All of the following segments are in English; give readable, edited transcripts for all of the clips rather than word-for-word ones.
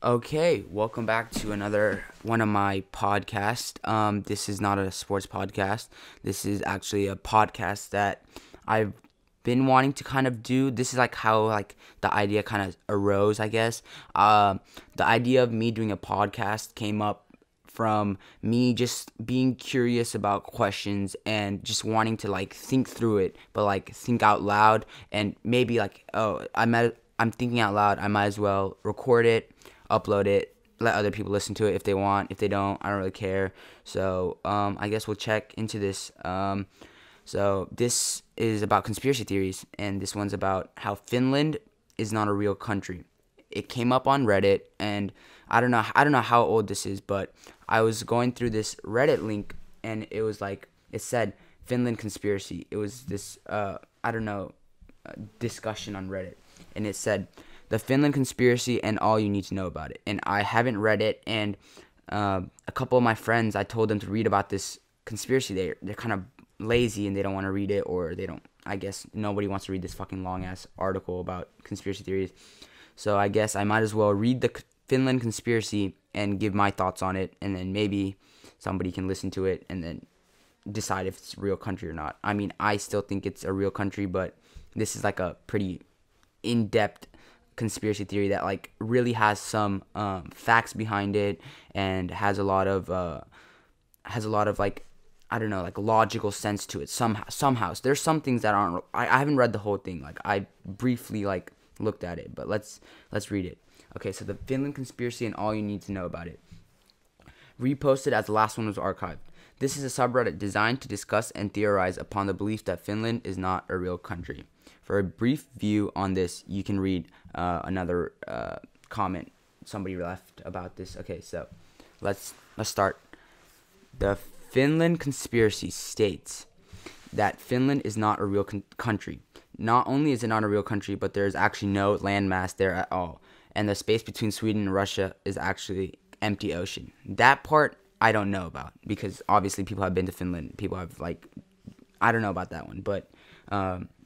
Okay, welcome back to another one of my podcasts. This is not a sports podcast. This is actually a podcast that I've been wanting to kind of do. This is like how the idea kind of arose, I guess. The idea of me doing a podcast came up from me just being curious about questions and just wanting to think through it, but think out loud and maybe I'm thinking out loud. I might as well record it, upload it, let other people listen to it if they want. If they don't, I don't really care. So I guess we'll check into this. So this is about conspiracy theories, and this one's about how Finland is not a real country. It came up on Reddit, and I don't know how old this is, but I was going through this Reddit link, and it said Finland conspiracy. It was this discussion on Reddit, and it said the Finland conspiracy and all you need to know about it. And I haven't read it, and a couple of my friends, I told them to read about this conspiracy. They're kind of lazy and they don't want to read it, or they don't. I guess nobody wants to read this fucking long ass article about conspiracy theories. So I guess I might as well read the Finland conspiracy and give my thoughts on it, and then maybe somebody can listen to it and then decide if it's a real country or not. I mean, I still think it's a real country, but this is like a pretty in-depth conspiracy theory that really has some facts behind it, and has a lot of I don't know, logical sense to it somehow. So there's some things that aren't. I haven't read the whole thing. I briefly looked at it, but let's read it. Okay, so the Finland conspiracy and all you need to know about it. Reposted as the last one was archived. This is a subreddit designed to discuss and theorize upon the belief that Finland is not a real country. For a brief view on this, you can read another comment somebody left about this. Okay, so let's start. The Finland conspiracy states that Finland is not a real country. Not only is it not a real country, but there is actually no landmass there at all, and the space between Sweden and Russia is actually empty ocean. That part I don't know about, because obviously people have been to Finland. People have I don't know about that one, but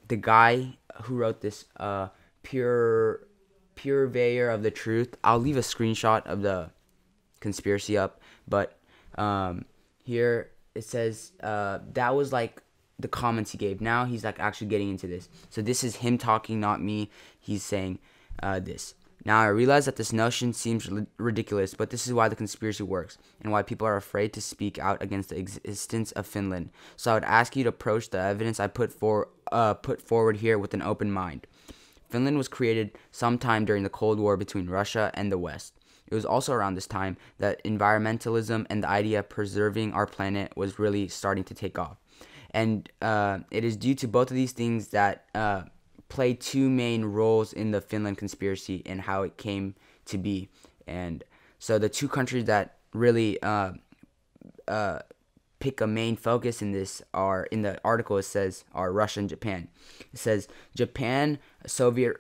the guy who wrote this, purveyor of the truth. I'll leave a screenshot of the conspiracy up, but here it says that was the comments he gave. Now he's actually getting into this. So this is him talking, not me. He's saying this. Now I realize that this notion seems ridiculous, but this is why the conspiracy works, and why people are afraid to speak out against the existence of Finland. So I would ask you to approach the evidence I put forward here with an open mind. Finland was created sometime during the Cold War between Russia and the West. It was also around this time that environmentalism and the idea of preserving our planet was really starting to take off. And it is due to both of these things that play two main roles in the Finland conspiracy and how it came to be. And so the two countries that really pick a main focus in this are, in the article it says, are Russia and Japan. It says Japan-Soviet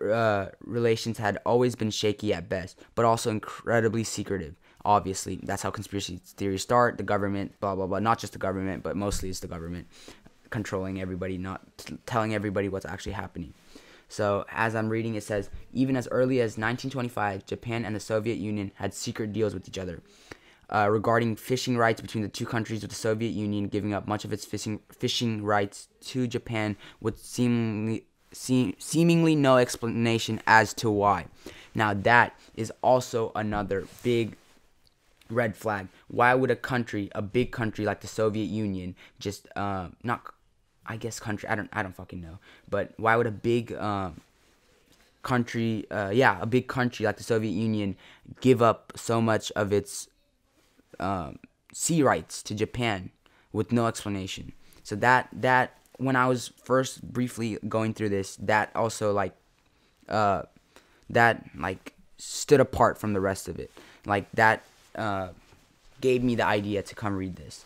relations had always been shaky at best, but also incredibly secretive. Obviously, that's how conspiracy theories start. The government, blah, blah, blah. Not just the government, but mostly it's the government controlling everybody, not telling everybody what's actually happening. So as I'm reading, it says, even as early as 1925, Japan and the Soviet Union had secret deals with each other regarding fishing rights between the two countries, with the Soviet Union giving up much of its fishing rights to Japan with seemingly no explanation as to why. Now that is also another big red flag. Why would a big country like the Soviet Union, just not, I guess country, I don't fucking know, but why would a big country, a big country like the Soviet Union give up so much of its sea rights to Japan with no explanation? So that when I was first briefly going through this, that also stood apart from the rest of it. That gave me the idea to come read this.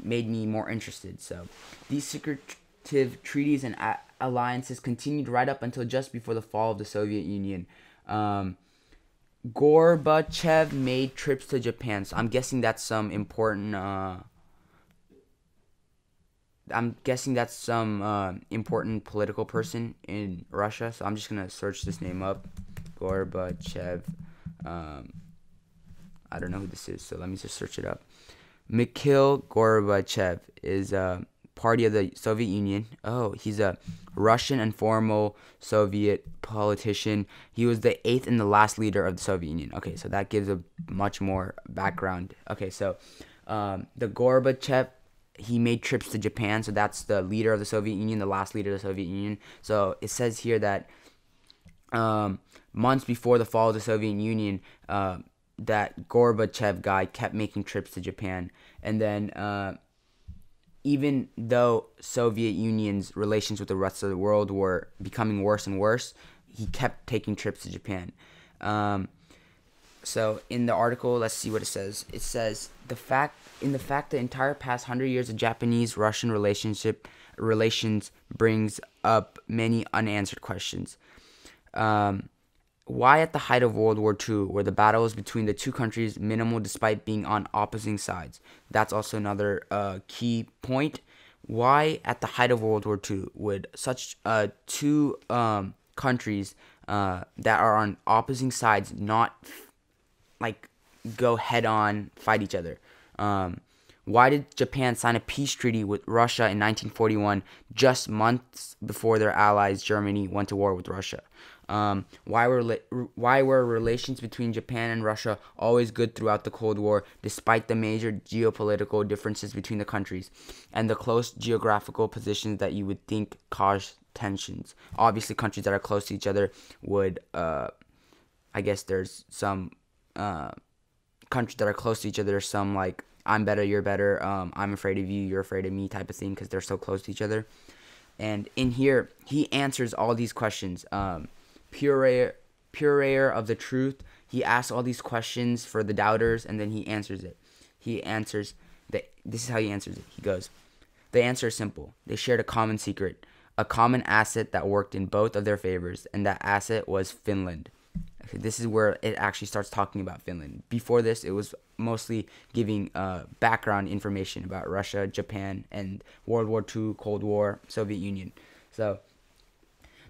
Made me more interested. So these secretive treaties and alliances continued right up until just before the fall of the Soviet Union. Gorbachev made trips to Japan. So I'm guessing that's some important political person in Russia. So I'm just gonna search this name up. Gorbachev I don't know who this is, so let me just search it up. Mikhail Gorbachev is a party of the Soviet Union. Oh, he's a Russian and former Soviet politician. He was the 8th and the last leader of the Soviet Union. Okay, so that gives a much more background. Okay, so the Gorbachev, he made trips to Japan, so that's the leader of the Soviet Union, the last leader of the Soviet Union. So it says here that months before the fall of the Soviet Union, that Gorbachev guy kept making trips to Japan. And then even though Soviet Union's relations with the rest of the world were becoming worse and worse, he kept taking trips to Japan. So in the article, let's see what it says. It says the entire past 100 years of Japanese-Russian relations brings up many unanswered questions. Why at the height of World War II were the battles between the two countries minimal despite being on opposing sides? That's also another key point. Why at the height of World War II would such two countries that are on opposing sides not go head on fight each other? Why did Japan sign a peace treaty with Russia in 1941 just months before their allies Germany went to war with Russia? Why were relations between Japan and Russia always good throughout the Cold War, despite the major geopolitical differences between the countries and the close geographical positions that you would think caused tensions? Obviously, countries that are close to each other would, I guess there's some countries that are close to each other, some like, I'm better, you're better, I'm afraid of you, you're afraid of me type of thing, because they're so close to each other. And in here, he answers all these questions. Purer of the truth, he asks all these questions for the doubters, and then he answers it. This is how he answers it. He goes, the answer is simple. They shared a common secret, a common asset that worked in both of their favors, and that asset was Finland. Okay, this is where it actually starts talking about Finland. Before this, it was mostly giving background information about Russia, Japan, and World War II, Cold War, Soviet Union. So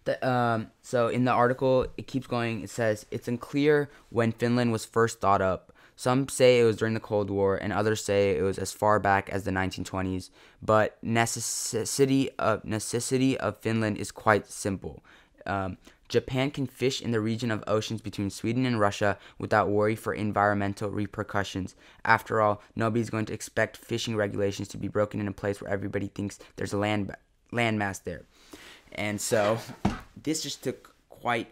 in the article, it keeps going. It says, it's unclear when Finland was first thought up. Some say it was during the Cold War, and others say it was as far back as the 1920s. But necessity of Finland is quite simple. Japan can fish in the region of oceans between Sweden and Russia without worry for environmental repercussions. After all, nobody's going to expect fishing regulations to be broken in a place where everybody thinks there's a landmass there. And so this just took quite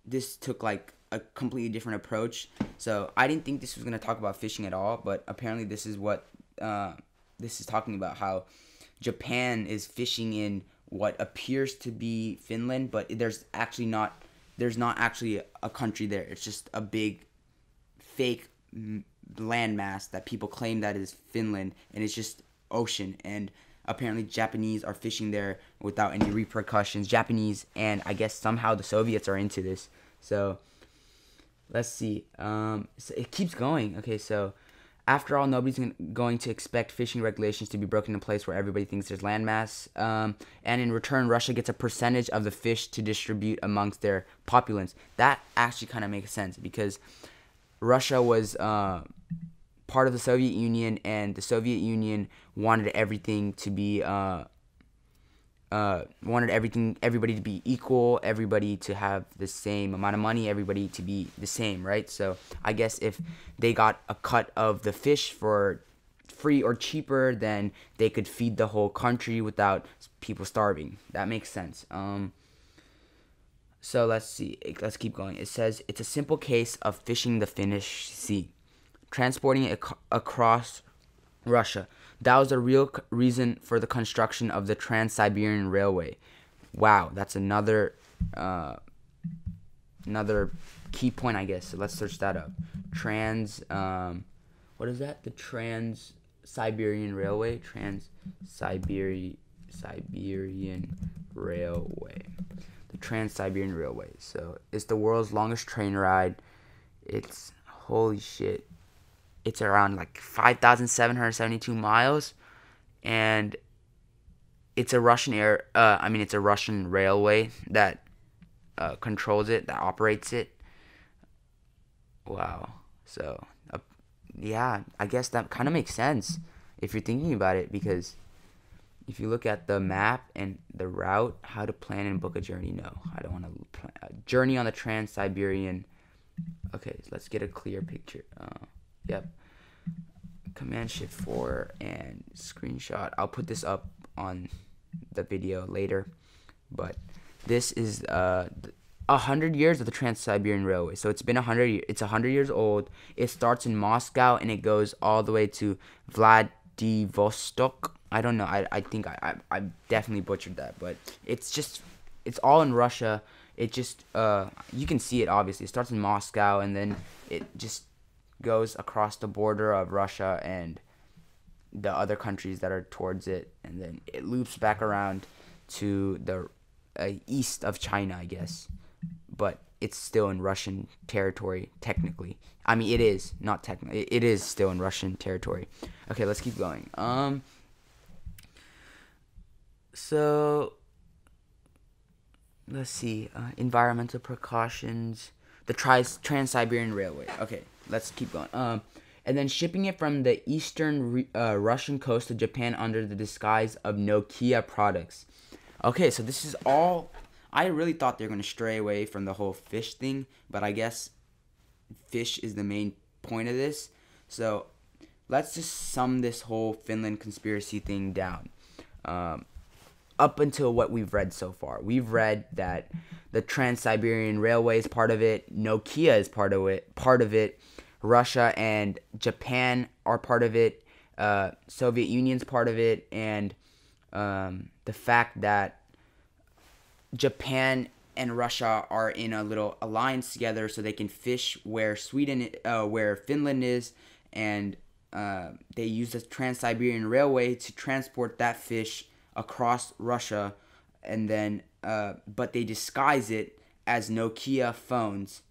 this took like a completely different approach. So I didn't think this was going to talk about fishing at all, but apparently this is what this is talking about, how Japan is fishing in what appears to be Finland, but there's not actually a country there. It's just a big fake landmass that people claim that is Finland, and it's just ocean. And apparently Japanese are fishing there without any repercussions. Japanese, and I guess somehow the Soviets are into this. So let's see. So it keeps going. Okay, so after all, nobody's going to expect fishing regulations to be broken in a place where everybody thinks there's landmass. And in return, Russia gets a percentage of the fish to distribute amongst their populace. That actually kind of makes sense, because Russia was part of the Soviet Union, and the Soviet Union wanted everything to be everybody to be equal, everybody to have the same amount of money, everybody to be the same, right? So I guess if they got a cut of the fish for free or cheaper, then they could feed the whole country without people starving. That makes sense. So let's see. Let's keep going. It says it's a simple case of fishing the Finnish Sea, transporting it across Russia. That was the real reason for the construction of the Trans-Siberian Railway. Wow, that's another key point, I guess. So let's search that up. What is that? The Trans-Siberian Railway? Trans-Siberian Railway. The Trans-Siberian Railway. So it's the world's longest train ride. It's, holy shit, it's around like 5,772 miles, and it's a Russian it's a Russian railway that controls it, that operates it. Wow. So, yeah, I guess that kind of makes sense if you're thinking about it, because if you look at the map and the route, how to plan and book a journey. No, I don't want to plan a journey on the Trans-Siberian. Okay, so let's get a clear picture. Yep. Command Shift 4 and screenshot. I'll put this up on the video later, but this is 100 years of the Trans-Siberian Railway. So it's been 100. It's 100 years old. It starts in Moscow and it goes all the way to Vladivostok. I don't know. I think I definitely butchered that, but it's all in Russia. It just you can see it obviously. It starts in Moscow and then it just goes across the border of Russia and the other countries that are towards it, and then it loops back around to the east of China, I guess. But it's still in Russian territory technically. I mean, it is not technically. It is still in Russian territory. Okay, let's keep going. So let's see. Environmental precautions. The Trans-Siberian Railway. Okay, let's keep going. And then shipping it from the eastern Russian coast to Japan under the disguise of Nokia products. Okay, so this is all. I really thought they were going to stray away from the whole fish thing, but I guess fish is the main point of this. So let's just sum this whole Finland conspiracy thing down. Up until what we've read so far. We've read that the Trans-Siberian Railway is part of it, Nokia is part of it, Russia and Japan are part of it, Soviet Union's part of it, and the fact that Japan and Russia are in a little alliance together so they can fish where Finland is, and they use the Trans-Siberian Railway to transport that fish across Russia, and then but they disguise it as Nokia phones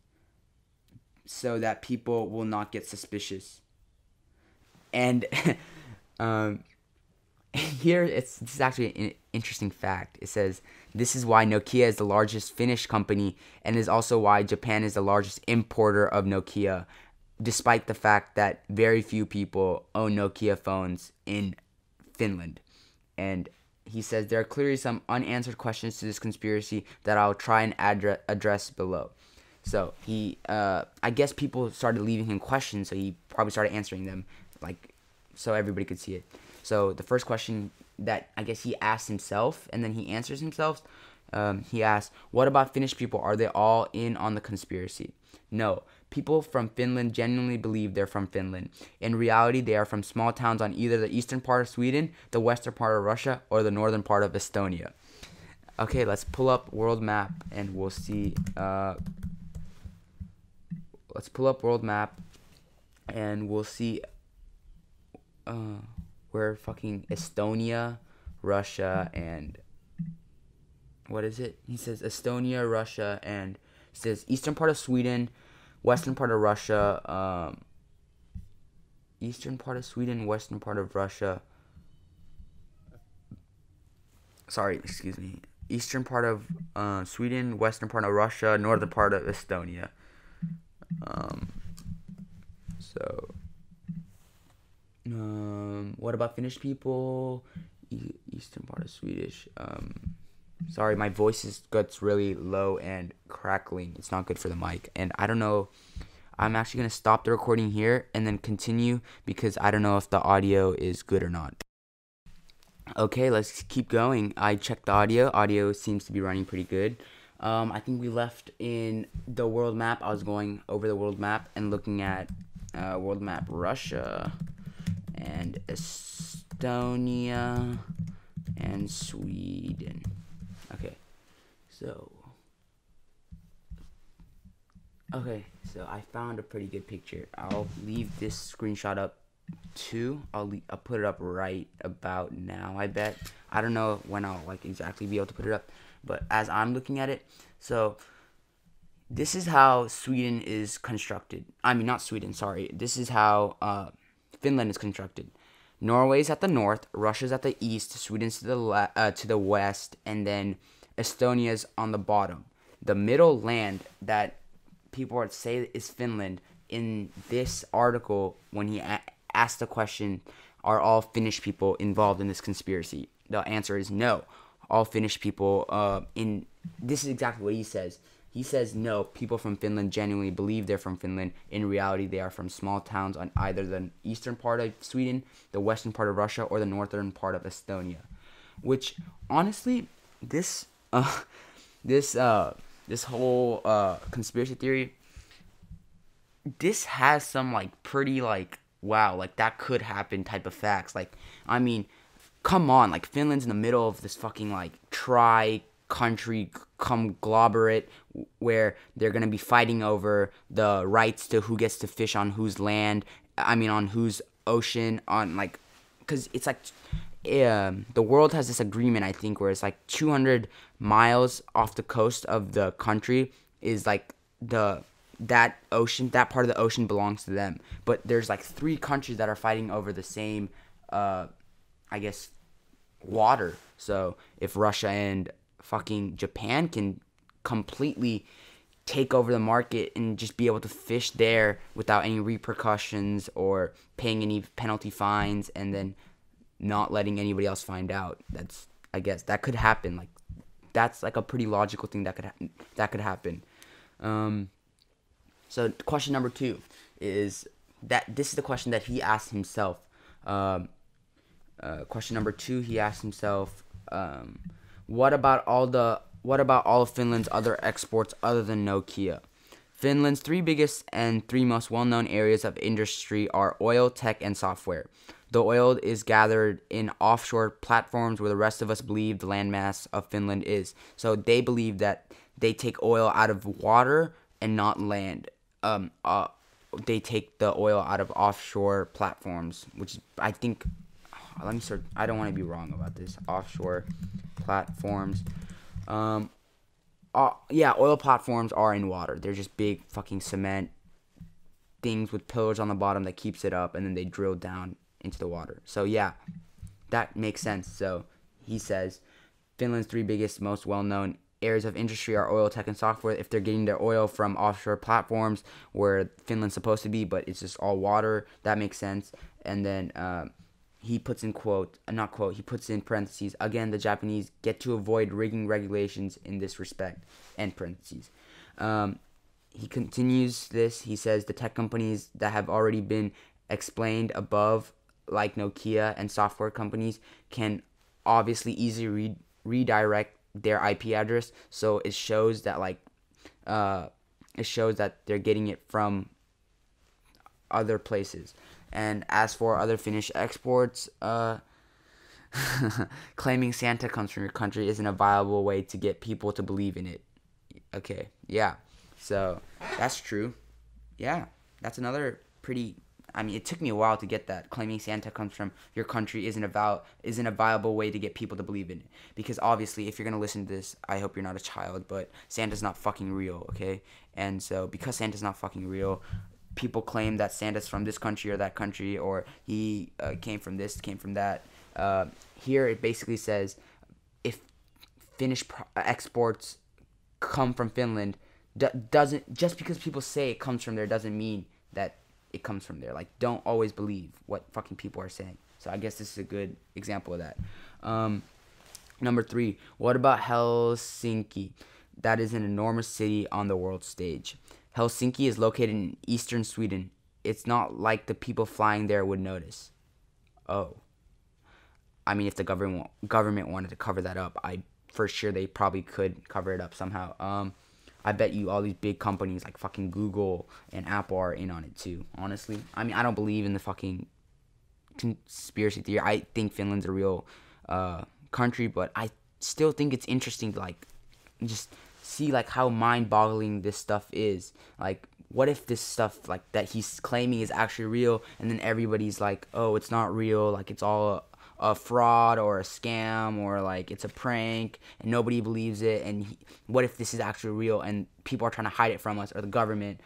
so that people will not get suspicious. And here this is actually an interesting fact. It says this is why Nokia is the largest Finnish company and is also why Japan is the largest importer of Nokia, despite the fact that very few people own Nokia phones in Finland. And he says there are clearly some unanswered questions to this conspiracy that I'll try and address below. So I guess people started leaving him questions, so he probably started answering them, like, so everybody could see it. So the first question that I guess he asked himself, and then he answers himself, he asked, what about Finnish people? Are they all in on the conspiracy? No. People from Finland genuinely believe they're from Finland. In reality, they are from small towns on either the eastern part of Sweden, the western part of Russia, or the northern part of Estonia. Okay, let's pull up world map and we'll see. Let's pull up world map and we'll see where fucking Estonia, Russia, and what is it? He says Estonia, Russia, and says eastern part of Sweden, western part of Russia, eastern part of Sweden, western part of Russia. Sorry, excuse me. Eastern part of Sweden, western part of Russia, northern part of Estonia. What about Finnish people? Eastern part of Swedish. Sorry, my voice gets really low and crackling. It's not good for the mic. And I don't know. I'm actually going to stop the recording here and then continue because I don't know if the audio is good or not. Okay, let's keep going. I checked the audio. Audio seems to be running pretty good. I think we left in the world map. I was going over the world map and looking at world map Russia and Estonia and Sweden. Okay, so I found a pretty good picture. I'll leave this screenshot up too. I'll put it up right about now, I bet. I don't know when I'll exactly be able to put it up, but as I'm looking at it, so this is how Sweden is constructed. I mean, not Sweden, sorry. This is how Finland is constructed. Norway's at the north, Russia's at the east, Sweden's to the west, and then Estonia's on the bottom. the middle land that people are say is Finland in this article when he asked the question, are all Finnish people involved in this conspiracy? The answer is no. All Finnish people this is exactly what he says. He says no, people from Finland genuinely believe they're from Finland. In reality, they are from small towns on either the eastern part of Sweden, the western part of Russia, or the northern part of Estonia. Which, honestly, this whole conspiracy theory, this has some like pretty like wow, like that could happen type of facts. Like, I mean, come on, like Finland's in the middle of this fucking like tri-country conglomerate where they're gonna be fighting over the rights to who gets to fish on whose land. I mean, on whose ocean, on like, cause it's like, the world has this agreement, I think, where it's like 200 miles off the coast of the country is like that part of the ocean belongs to them. But there's like 3 countries that are fighting over the same, I guess, water. So if Russia and fucking Japan can completely take over the market and just be able to fish there without any repercussions or paying any penalty fines and then not letting anybody else find out, I guess that could happen. Like, that's like a pretty logical thing that could happen. So question number 2 is that this is the question that he asked himself. Question number 2, he asked himself, what about all of Finland's other exports other than Nokia? Finland's 3 biggest and 3 most well-known areas of industry are oil, tech, and software. The oil is gathered in offshore platforms where the rest of us believe the landmass of Finland is. So they believe that they take oil out of water and not land. They take the oil out of offshore platforms, which I think, let me start, I don't want to be wrong about this. Offshore platforms. Yeah, oil platforms are in water. They're just big fucking cement things with pillars on the bottom that keeps it up, and then they drill down into the water. So yeah, that makes sense. So he says Finland's 3 biggest, most well-known areas of industry are oil, tech, and software. If they're getting their oil from offshore platforms where Finland's supposed to be, but it's just all water, that makes sense. And then he puts in he puts in parentheses, again, the Japanese get to avoid rigging regulations in this respect, end parentheses. He continues this. He says the tech companies that have already been explained above, like Nokia and software companies, can obviously easily redirect their IP address, so it shows that they're getting it from other places. And as for other Finnish exports, claiming Santa comes from your country isn't a viable way to get people to believe in it. Okay, yeah, so that's true. Yeah, that's another pretty, I mean, it took me a while to get that. Claiming Santa comes from your country isn't a viable way to get people to believe in it. Because obviously, if you're going to listen to this, I hope you're not a child, but Santa's not fucking real, okay? And so, because Santa's not fucking real, people claim that Santa's from this country or that country, or he came from this, came from that. Here, it basically says, if Finnish exports come from Finland, just because people say it comes from there doesn't mean that it comes from there. Like, don't always believe what fucking people are saying. So I guess this is a good example of that. Number 3, what about Helsinki? That is an enormous city on the world stage. Helsinki is located in eastern Sweden. It's not like the people flying there would notice. Oh. I mean, if the government wanted to cover that up, for sure they probably could cover it up somehow. I bet you all these big companies like fucking Google and Apple are in on it too, honestly. I mean, I don't believe in the fucking conspiracy theory. I think Finland's a real country, but I still think it's interesting to like just see like how mind-boggling this stuff is. Like, what if this stuff like that he's claiming is actually real, and then everybody's like, oh, it's not real, like it's all a fraud or a scam, or like it's a prank and nobody believes it, and what if this is actually real and people are trying to hide it from us, or the government.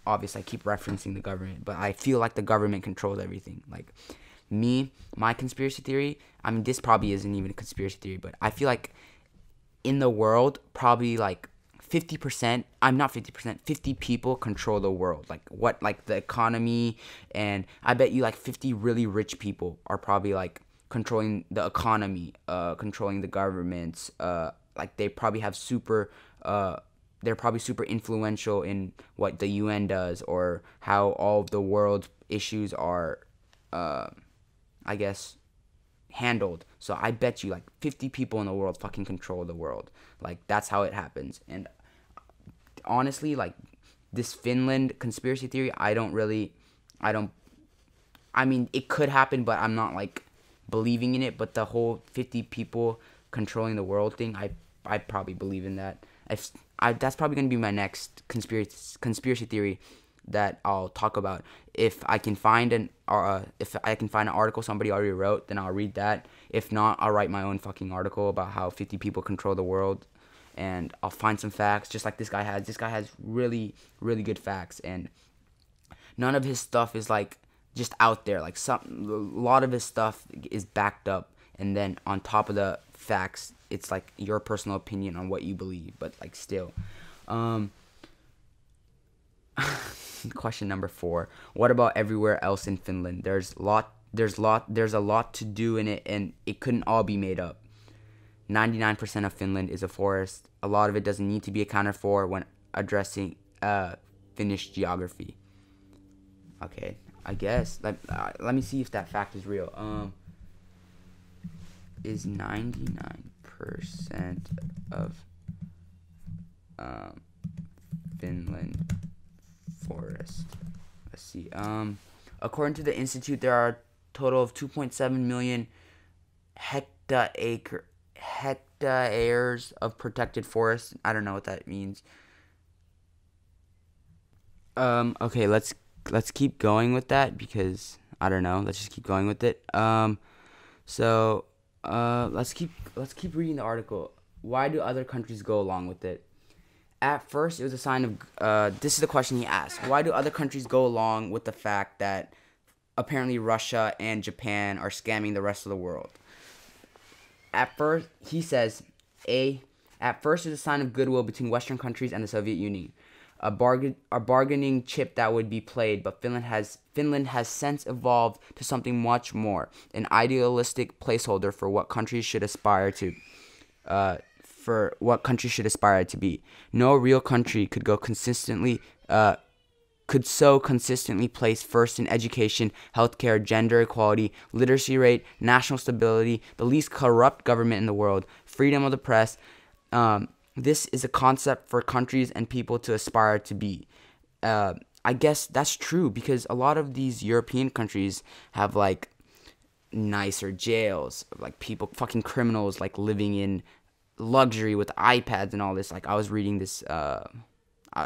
Obviously I keep referencing the government, but I feel like the government controls everything. Like my conspiracy theory, I mean, this probably isn't even a conspiracy theory, but I feel like in the world probably like 50%, I'm not 50%, 50 people control the world. Like what, like the economy, and I bet you like 50 really rich people are probably like controlling the economy, controlling the governments, like they probably have they're probably super influential in what the UN does or how all of the world issues are, I guess, handled. So I bet you like 50 people in the world fucking control the world. Like that's how it happens. And honestly, like this Finland conspiracy theory, I mean, it could happen, but I'm not like believing in it. But the whole 50 people controlling the world thing, I probably believe in that. That's probably gonna be my next conspiracy theory that I'll talk about. If I can find an article somebody already wrote, then I'll read that. If not, I'll write my own fucking article about how 50 people control the world, and I'll find some facts, just like this guy has. This guy has really, really good facts, and none of his stuff is like just out there. Like a lot of his stuff is backed up, and then on top of the facts, it's like your personal opinion on what you believe. But like still, question number 4: what about everywhere else in Finland? There's a lot to do in it, and it couldn't all be made up. 99% of Finland is a forest. A lot of it doesn't need to be accounted for when addressing Finnish geography. Okay, I guess. Let me see if that fact is real. Is 99% of Finland forest? Let's see. According to the institute, there are a total of 2.7 million hectares of protected forest. I don't know what that means. Okay, let's keep going with that because I don't know. Let's just keep going with it. Let's keep reading the article. Why do other countries go along with it? At first, it was a sign of. This is the question he asked. Why do other countries go along with the fact that apparently Russia and Japan are scamming the rest of the world? At first, he says, at first, it's a sign of goodwill between Western countries and the Soviet Union. A bargaining chip that would be played, but Finland has since evolved to something much more, an idealistic placeholder for what countries should aspire to. Be. No real country could so consistently place first in education, healthcare, gender equality, literacy rate, national stability, the least corrupt government in the world, freedom of the press. This is a concept for countries and people to aspire to be. I guess that's true because a lot of these European countries have like nicer jails, like people, fucking criminals, like living in luxury with iPads and all this. Like I was reading this, I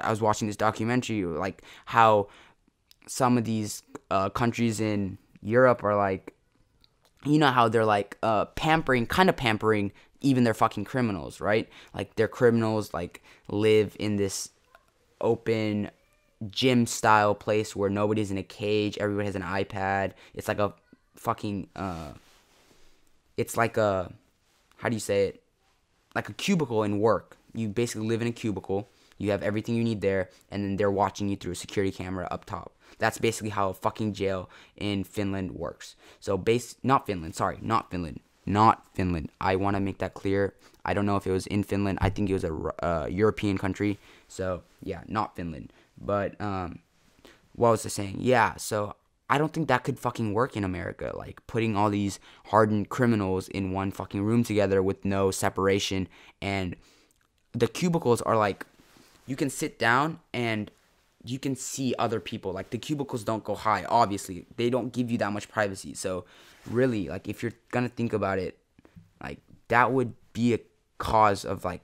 was watching this documentary, like how some of these countries in Europe are like, you know how they're like pampering even their fucking criminals, right? Like their criminals like live in this open gym style place where nobody's in a cage, everybody has an iPad. It's like a fucking it's like a, how do you say it? Like a cubicle in work. You basically live in a cubicle. You have everything you need there, and then they're watching you through a security camera up top. That's basically how a fucking jail in Finland works. So not Finland. I want to make that clear. I don't know if it was in Finland. I think it was a European country. So, yeah, not Finland. But, what was I saying? Yeah, so I don't think that could fucking work in America. Like, putting all these hardened criminals in one fucking room together with no separation. And the cubicles are like, you can sit down and you can see other people. Like, the cubicles don't go high, obviously. They don't give you that much privacy. So, really, like, if you're gonna think about it, like, that would be a cause of, like,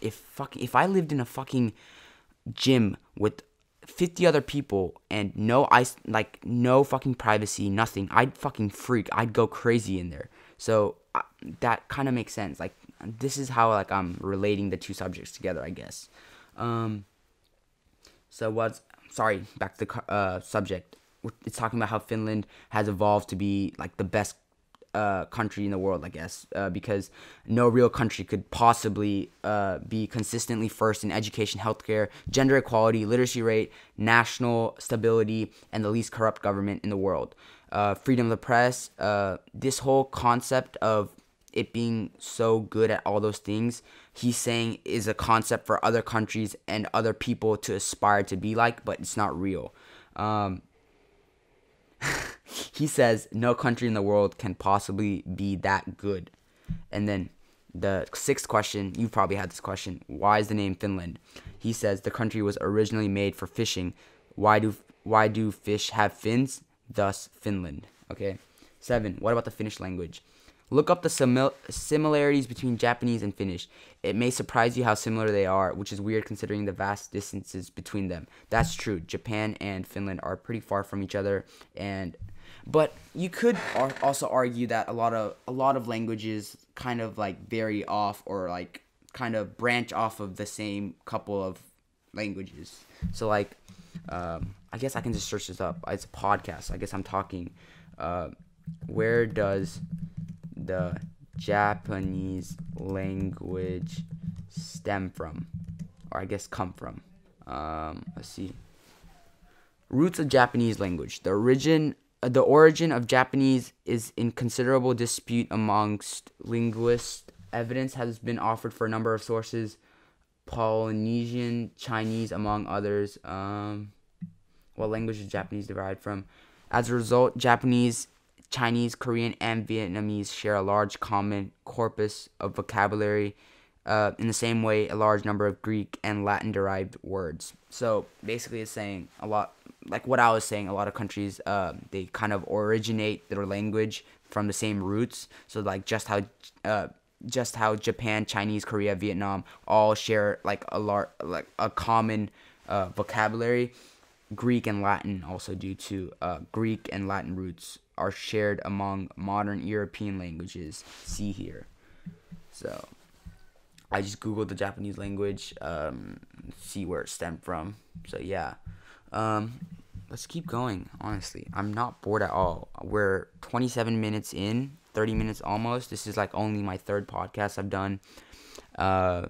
if I lived in a fucking gym with 50 other people and no fucking privacy, nothing, I'd fucking freak. I'd go crazy in there. So, that kind of makes sense. Like, this is how, like, I'm relating the two subjects together, I guess. Back to the subject. It's talking about how Finland has evolved to be like the best country in the world, I guess, because no real country could possibly be consistently first in education, healthcare, gender equality, literacy rate, national stability, and the least corrupt government in the world. Freedom of the press, this whole concept of it being so good at all those things, he's saying is a concept for other countries and other people to aspire to be like, but it's not real. He says no country in the world can possibly be that good. And then the sixth question, you probably had this question, why is the name Finland? He says the country was originally made for fishing. Why do fish have fins? Thus Finland. Okay. 7. What about the Finnish language? Look up the similarities between Japanese and Finnish. It may surprise you how similar they are, which is weird considering the vast distances between them. That's true. Japan and Finland are pretty far from each other, but you could also argue that a lot of languages kind of like vary off or like kind of branch off of the same couple of languages. So like, I guess I can just search this up. It's a podcast. I guess I'm talking. Where does the Japanese language stem from, or I guess come from? Let's see. Roots of Japanese language. The origin of Japanese is in considerable dispute amongst linguists. Evidence has been offered for a number of sources. Polynesian, Chinese, among others. What language is Japanese derived from? As a result, Japanese, Chinese, Korean, and Vietnamese share a large common corpus of vocabulary. In the same way, a large number of Greek and Latin-derived words. So basically, it's saying a lot, like what I was saying. A lot of countries, they kind of originate their language from the same roots. So like just how Japan, Chinese, Korea, Vietnam all share like a common vocabulary. Greek and Latin also, due to Greek and Latin roots, are shared among modern European languages. See here. So I just googled the Japanese language, see where it stemmed from. So yeah, let's keep going. Honestly, I'm not bored at all. We're 27 minutes in, 30 minutes almost. This is like only my third podcast I've done. I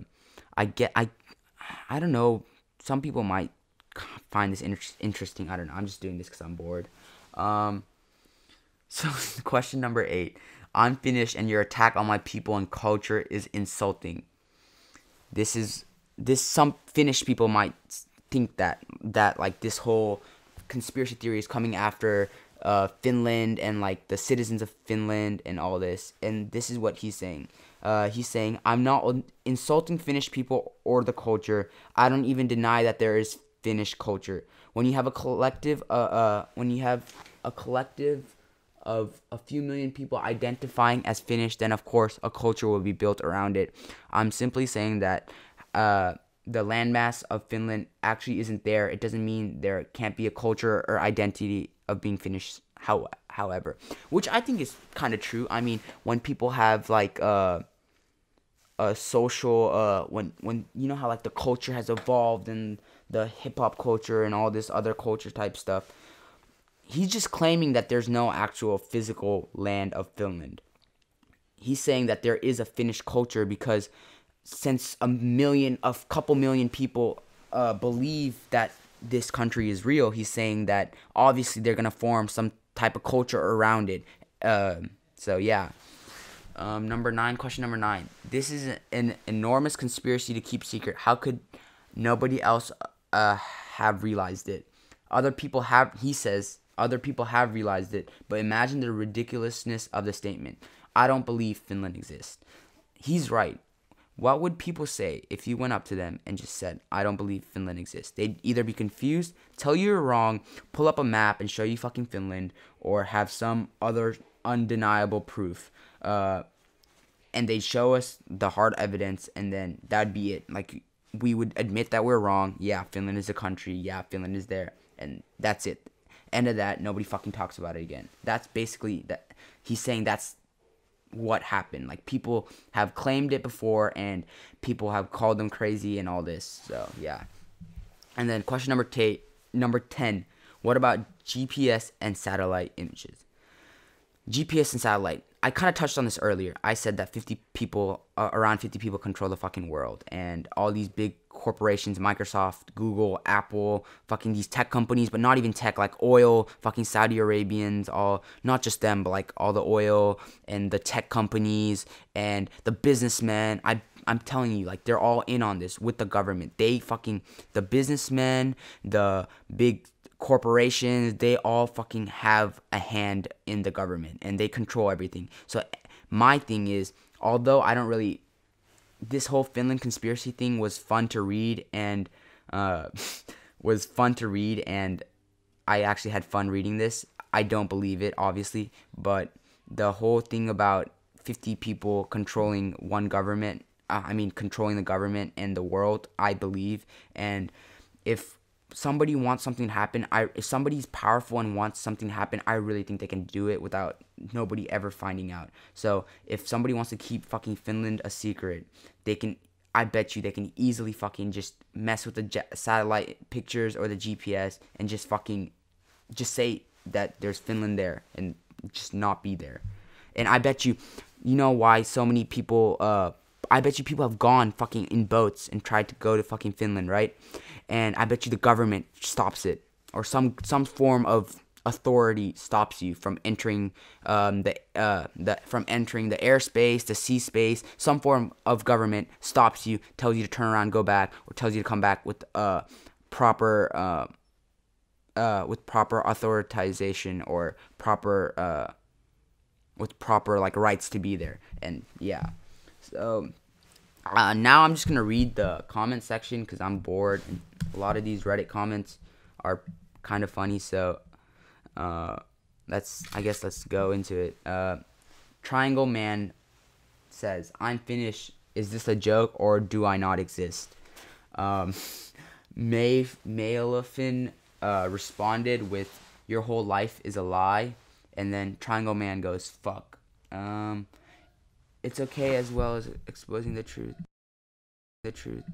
don't know. Some people might find this interesting. I don't know. I'm just doing this because I'm bored. So question number 8. I'm Finnish and your attack on my people and culture is insulting. Some Finnish people might think that like this whole conspiracy theory is coming after Finland and like the citizens of Finland and all this. And this is what he's saying. He's saying, I'm not insulting Finnish people or the culture. I don't even deny that there is Finnish culture. When you have a collective of a few million people identifying as Finnish, then of course a culture will be built around it. I'm simply saying that the landmass of Finland actually isn't there. It doesn't mean there can't be a culture or identity of being Finnish, however, which I think is kind of true. I mean, when people have like a social when you know how like the culture has evolved and the hip-hop culture and all this other culture type stuff, he's just claiming that there's no actual physical land of Finland. He's saying that there is a Finnish culture because since a couple million people believe that this country is real, he's saying that obviously they're gonna form some type of culture around it. So yeah. Question number 9. This is an enormous conspiracy to keep secret. How could nobody else have realized it? He says other people have realized it, but imagine the ridiculousness of the statement. I don't believe Finland exists. He's right. What would people say if you went up to them and just said, I don't believe Finland exists? They'd either be confused, tell you you're wrong, pull up a map and show you fucking Finland, or have some other undeniable proof. And they'd show us the hard evidence, and then that'd be it. Like, we would admit that we're wrong. Yeah, Finland is a country. Yeah, Finland is there. And that's it. End of that. Nobody fucking talks about it again. That's basically that. He's saying that's what happened. Like, people have claimed it before, and people have called them crazy and all this. So, yeah. And then question number 10. What about GPS and satellite images? GPS and satellite. I kind of touched on this earlier. I said that 50 people, around 50 people control the fucking world. And all these big corporations, Microsoft, Google, Apple, fucking these tech companies, but not even tech, like oil, fucking Saudi Arabians, all, not just them, but like all the oil and the tech companies and the businessmen. I'm telling you, like, they're all in on this with the government. The businessmen, the big corporations, they all fucking have a hand in the government and they control everything. So my thing is, although I don't really, this whole Finland conspiracy thing was fun to read and was fun to read, and I actually had fun reading this. I don't believe it, obviously, but the whole thing about 50 people controlling one government, controlling the government and the world, I believe. And if somebody wants something to happen, if somebody's powerful and wants something to happen, I really think they can do it without nobody ever finding out. So if somebody wants to keep fucking Finland a secret, they can. I bet you they can easily fucking just mess with the satellite pictures or the GPS and just say that there's Finland there and just not be there. And I bet you know why so many people. I bet you people have gone fucking in boats and tried to go to fucking Finland, right? And I bet you the government stops it, or some form of authority stops you from entering from entering the airspace, the sea space. Some form of government stops you, tells you to turn around, go back, or tells you to come back with proper authorization or with proper like rights to be there. And yeah, so now I'm just gonna read the comment section because I'm bored. And a lot of these Reddit comments are kind of funny, so let's go into it. Triangle Man says, "I'm Finnish. Is this a joke or do I not exist?" Mailafin responded with, "Your whole life is a lie," and then Triangle Man goes, "Fuck. It's okay as well as exposing the truth. The truth.